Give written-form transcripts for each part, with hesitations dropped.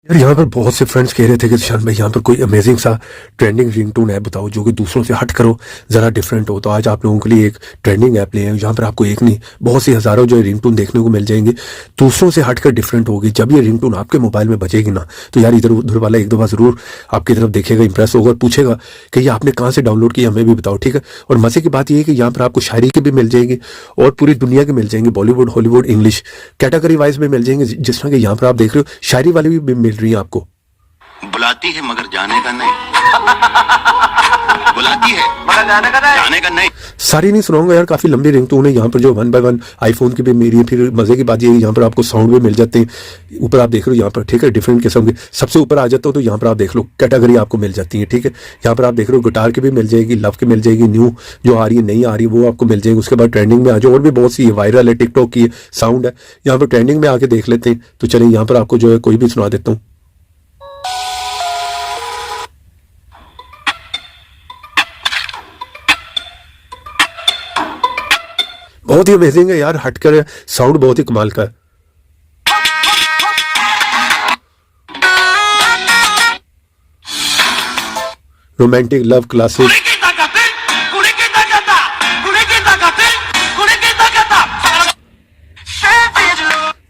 यार यहाँ पर बहुत से फ्रेंड्स कह रहे थे कि शान भाई यहाँ पर कोई अमेजिंग सा ट्रेंडिंग रिंगटोन ऐप बताओ जो कि दूसरों से हट करो, ज़रा डिफरेंट हो। तो आज आप लोगों के लिए एक ट्रेंडिंग ऐप ले आए जहाँ पर आपको एक नहीं बहुत सी हज़ारों जो रिंगटोन देखने को मिल जाएंगे, दूसरों से हटकर डिफरेंट होगी। जब ये रिंगटोन आपके मोबाइल में बजेगी ना, तो यार इधर उधर वाला एक दो बार ज़रूर आपकी तरफ देखेगा, इंप्रेस होगा और पूछेगा कि ये आपने कहाँ से डाउनलोड किया, हमें भी बताओ, ठीक है। और मज़े की बात ये है कि यहाँ पर आपको शायरी की भी मिल जाएगी और पूरी दुनिया की मिल जाएंगी, Bollywood, Hollywood, English category wise में मिल जाएंगे। जिस तरह के यहाँ पर आप देख रहे हो, शायरी वाली भी मिल रही है आपको। बुलाती है मगर जाने का नहीं। बुलाती है मगर जाने का नहीं। सारी नहीं सुनाऊंगा यार, काफी लंबी रिंगटोन है यहाँ पर जो 1 बाय 1 आईफोन की भी मेरी है। फिर मजे की बात ये है यहाँ पर आपको साउंड भी मिल जाते हैं। ऊपर आप देख रहे हो यहाँ पर, ठीक है, डिफरेंट किस्म के। सबसे ऊपर आ जाता हूँ तो यहाँ पर आप देख लो कैटेगरी आपको मिल जाती है, ठीक है। यहाँ पर आप देख रहे हो गिटार की भी मिल जाएगी, लव की मिल जाएगी, न्यू जो आ रही है, नहीं आ रही वो आपको मिल जाएगी। उसके बाद ट्रेंडिंग में आ जाओ, और भी बहुत सी है, वायरल है, टिकटॉक की साउंड है। यहाँ पर ट्रेंडिंग में आके देख लेते हैं। तो चलिए यहाँ पर आपको जो है कोई भी सुना देता हूँ। बहुत ही अमेजिंग है यार, हटकर साउंड बहुत ही कमाल का है। Romantic, love, classic.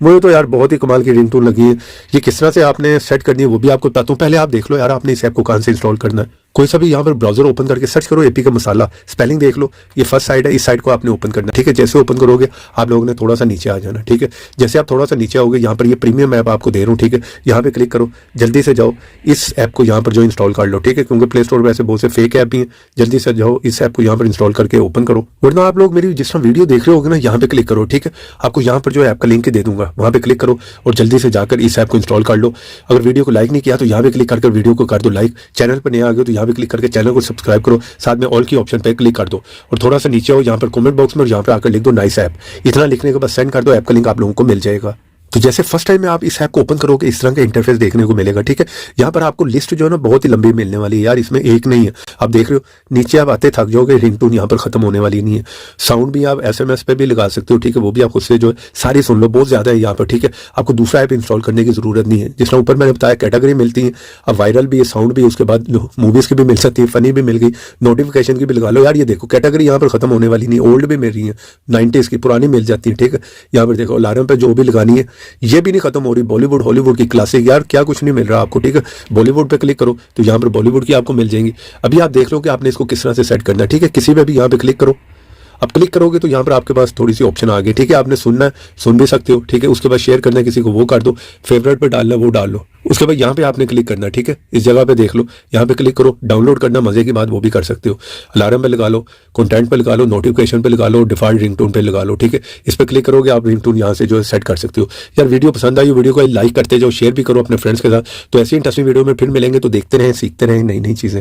मुझे तो यार बहुत ही कमाल की रिंगटोन लगी है। ये किस तरह से आपने सेट करनी है वो भी आपको बताता हूँ। पहले आप देख लो यार आपने इस ऐप को कहाँ से इंस्टॉल करना है। कोई सा भी यहाँ पर ब्राउजर ओपन करके सर्च करो एपी का मसाला, स्पेलिंग देख लो। ये फर्स्ट साइड है, इस साइड को आपने ओपन करना, ठीक है। जैसे ओपन करोगे आप लोगों ने थोड़ा सा नीचे आ जाना, ठीक है। जैसे आप थोड़ा सा नीचे आओगे, यहाँ पर ये प्रीमियम ऐप आपको दे रहा हूँ, ठीक है। यहाँ पे क्लिक करो, जल्दी से जाओ इस ऐप को यहाँ पर जो इंस्टॉल कर लो, ठीक है। क्योंकि प्ले स्टोर पर ऐसे बहुत से फेक ऐप भी हैं। जल्दी से जाओ इस ऐप को यहाँ पर इंस्टॉल करके ओपन करो। वरना आप लोग मेरी जिस तरह वीडियो देख रहे होगे ना, यहाँ पे क्लिक करो, ठीक है। आपको यहाँ पर जो ऐप का लिंक दे दूंगा, वहाँ पे क्लिक करो और जल्दी से जाकर इस ऐप को इंस्टॉल कर लो। अगर वीडियो को लाइक नहीं किया तो यहाँ पे क्लिक करके वीडियो को कर दो लाइक। चैनल पर नए आ गए तो यहाँ पे क्लिक करके चैनल को सब्सक्राइब करो, साथ में ऑल की ऑप्शन पे क्लिक कर दो और थोड़ा सा नीचे आओ, यहाँ पर कमेंट बॉक्स में और यहाँ पर आकर लिख दो नाइस ऐप। इतना लिखने के बाद सेंड कर दो, ऐप का लिंक आप लोगों को मिल जाएगा। तो जैसे फर्स्ट टाइम में आप इस ऐप को ओपन करोगे इस तरह का इंटरफेस देखने को मिलेगा, ठीक है। यहाँ पर आपको लिस्ट जो है ना बहुत ही लंबी मिलने वाली है यार, इसमें एक नहीं है। आप देख रहे हो नीचे आप आते थक जाओगे, रिंगटोन यहाँ पर खत्म होने वाली नहीं है। साउंड भी आप SMS पे भी लगा सकते हो, ठीक है। वो भी आप उससे जो है सारी सुन लो, बहुत ज्यादा है यहाँ पर, ठीक है। आपको दूसरा ऐप इंस्टॉल करने की जरूरत नहीं है। जिस तरह ऊपर मैंने बताया कैटेगरी मिलती है, अब वायरल भी है, साउंड भी, उसके बाद मूवीज की भी मिल सकती है, फनी भी मिल गई, नोटिफिकेशन की भी लगा लो यार। ये देखो कैटेगरी यहाँ पर खत्म होने वाली नहीं, ओल्ड भी मिल रही है, 90s की पुरानी मिल जाती है, ठीक है। यहाँ पर देखो अलार्म पे जो भी लगानी है ये भी नहीं खत्म हो रही। बॉलीवुड, हॉलीवुड की क्लासिक, यार क्या कुछ नहीं मिल रहा आपको, ठीक है। बॉलीवुड पे क्लिक करो तो यहाँ पर बॉलीवुड की आपको मिल जाएंगी। अभी आप देख लो कि आपने इसको किस तरह से सेट करना है, ठीक है। किसी पे भी यहाँ पे क्लिक करो, अब क्लिक करोगे तो यहाँ पर आपके पास थोड़ी सी ऑप्शन आ गई, ठीक है। आपने सुनना है सुन भी सकते हो, ठीक है। उसके बाद शेयर करना है किसी को, वो कर दो। फेवरेट पे डालना वो डाल लो। उसके बाद यहाँ पे आपने क्लिक करना है, ठीक है। इस जगह पे देख लो, यहाँ पे क्लिक करो। डाउनलोड करना मजे की बात वो भी कर सकते हो। अलार्म पे लगा लो, कंटेंट पे लगा लो, नोटिफिकेशन पे लगा लो, डिफॉल्ट रिंगटोन पे लगा लो, ठीक है। इस पर क्लिक करोगे आप रिंगटोन यहाँ से जो है सेट कर सकते हो। यार वीडियो पसंद आई, वीडियो को लाइक करते जाओ, शेयर भी करो अपने फ्रेंड्स के साथ। तो ऐसी इंटरेस्टिंग वीडियो में फिर मिलेंगे, तो देखते रहें, सीखते रहें नई नई चीजें।